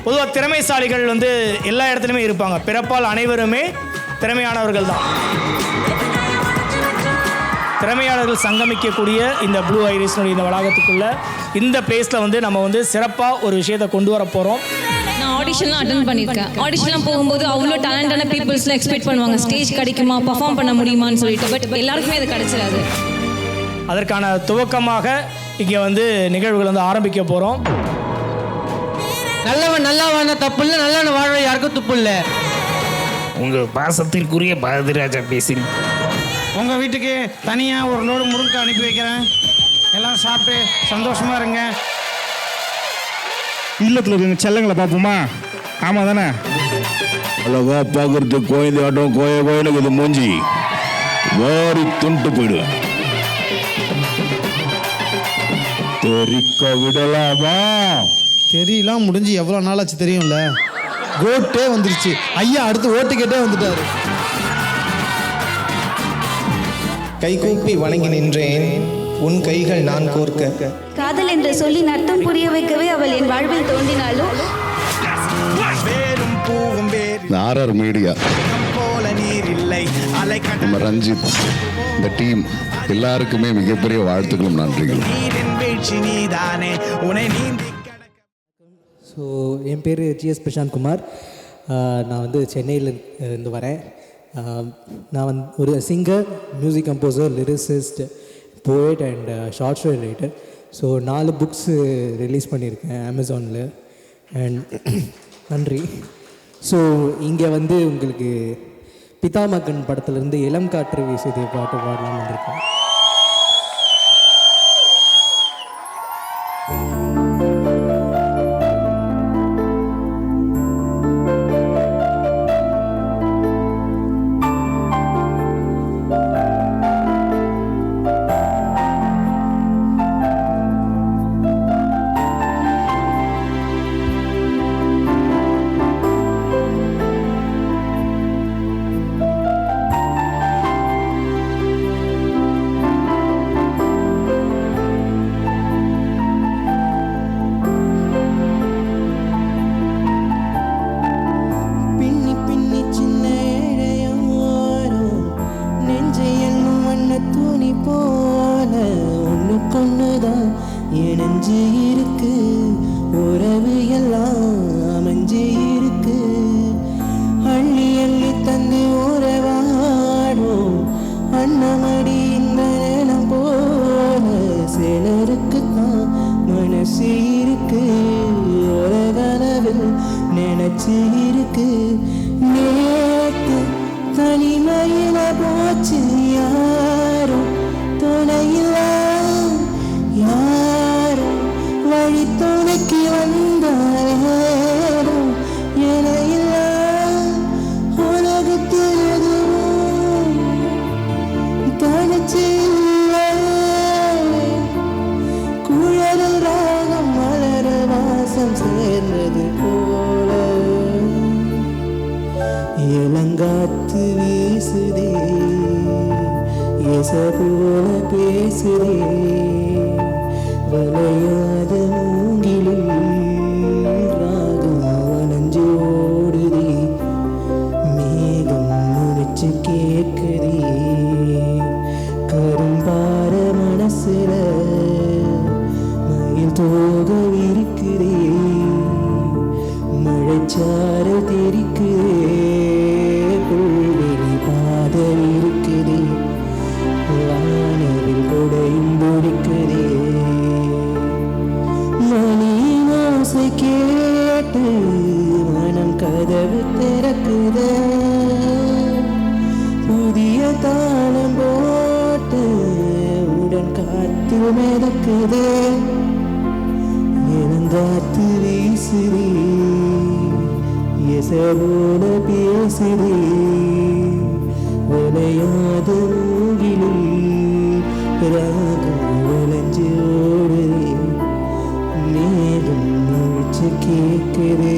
பொதுவாக திறமைசாலிகள் வந்து எல்லா இடத்துலையுமே இருப்பாங்க. பிறப்பால் அனைவருமே திறமையானவர்கள் தான். திறமையாளர்கள் சங்கமிக்கக்கூடிய இந்த ப்ளூ ஐரிஸ்னுடைய இந்த வளாகத்துக்குள்ள இந்த பிளேஸில் வந்து நம்ம வந்து சிறப்பாக ஒரு விஷயத்தை கொண்டு வர போகிறோம். நான் ஆடிஷன்லாம் அட்டன் பண்ணியிருக்கேன். ஆடிஷன்லாம் போகும்போது அவ்வளோ டேலண்டான பீப்புள்ஸ்லாம் எக்ஸ்பெக்ட் பண்ணுவாங்க, ஸ்டேஜ் கிடைக்குமா, பர்ஃபார்ம் பண்ண முடியுமான்னு சொல்லிட்டு. பட் எல்லாருக்குமே அது கிடைச்சிடாது. அதற்கான துவக்கமாக இங்கே வந்து நிகழ்வுகள் வந்து ஆரம்பிக்க போகிறோம். நல்லவன் நல்லா வாழ தப்பு இல்லை, நல்லவன் வாழ யாருக்கும் துப்பு இல்லை. உங்கள் பாசத்திற்குரிய பாரதிராஜா பேசுகிறேன். உங்கள் வீட்டுக்கு தனியாக ஒரு லோடு முருங்கை அனுப்பி வைக்கிறேன். எல்லாம் சாப்பிட்டு சந்தோஷமாக இருங்க. இல்லத்தில் இருக்க செல்லங்களை பார்ப்போமா? ஆமாம் தானே? அழகா பார்க்குறதுக்கு கோயில் ஆட்டம் கோயிலுக்கு இது மூஞ்சி வாரி துண்டு போயிடுவேன். தெரிக்க விடலாமா? தெரியலாம் முடிஞ்சு எவ்வளோ நாளாச்சு தெரியும்ல. கோட்டே வந்துருச்சு. ஐயா அடுத்து ஓட்டுக்கிட்டே வந்துட்டாரு. கைகூப்பி வணங்கி நின்றேன், உன் கைகள் நான் கோர்க்க. காதல் என்று சொல்லி நட்டம் புரிய வைக்கவே அவள் என் வாழ்வில் தோன்றினாலும் ஆர்ஆர் மீடியா, நம்ம ரஞ்சித், இந்த டீம் எல்லாருக்குமே மிகப்பெரிய வாழ்த்துக்களும் நன்றிகளும். ஸோ என் பேர் ஜிஎஸ் பிரசாந்த் குமார். நான் வந்து சென்னையில் இருந்து வரேன். நான் ஒரு singer, music composer, lyricist, poet and short story writer. So 4 books release பண்ணியிருக்கேன் அமேசானில். அண்ட் நன்றி. ஸோ இங்கே வந்து உங்களுக்கு பிதாமகன் படத்துலேருந்து இளம் காற்று வீசுதே பாட்டு பாடலாம் வந்திருக்கேன். இணைஞ்சு இருக்கு உறவு எல்லாம் அமைஞ்சு இருக்கு. அள்ளி அள்ளி தந்து உறவாடும் அண்ணமடி இந்த நேரம் போல சிலருக்கு தான் மனசு இருக்கு. உலகளவில் நினைச்சு இருக்கு. நேத்து தனிமையில போச்சு யாரும் துணையில, யாரும் வழி துணைக்கு வந்தாரும் எனையில. உலகத்தில் எதுவும் தனிச்சு குழல் ராகம் மலர வாசம் சேர்ந்தது போல இளங்காத்து வீசுதே எச போல பேசுதே. வளையாத மூங்கிலில் ராகம் வனஞ்சு ஓடுதே. மேகம் முடிச்சு கேட்குதே. கரும்பார மனசுல மயில் தோக இருக்குதே. மழைச்சார தெரிக்குதே. புல்வெளி பாதல் இருக்குதே. வானவில் கொடையும் பொடிக்குதே. மணி ஓசை கேட்டு மனம் கதவு திறக்குதே. புதிய தாளம் போட்டு உடன் காத்து மிதக்குதே. இளங்காத்து வீசுதே எசரோட பேசுதே. விளையாத மூங்கிலில் ராகம் விளைஞ்சு ஓடுதே. மேலும் முழிச்சு கேட்குதே.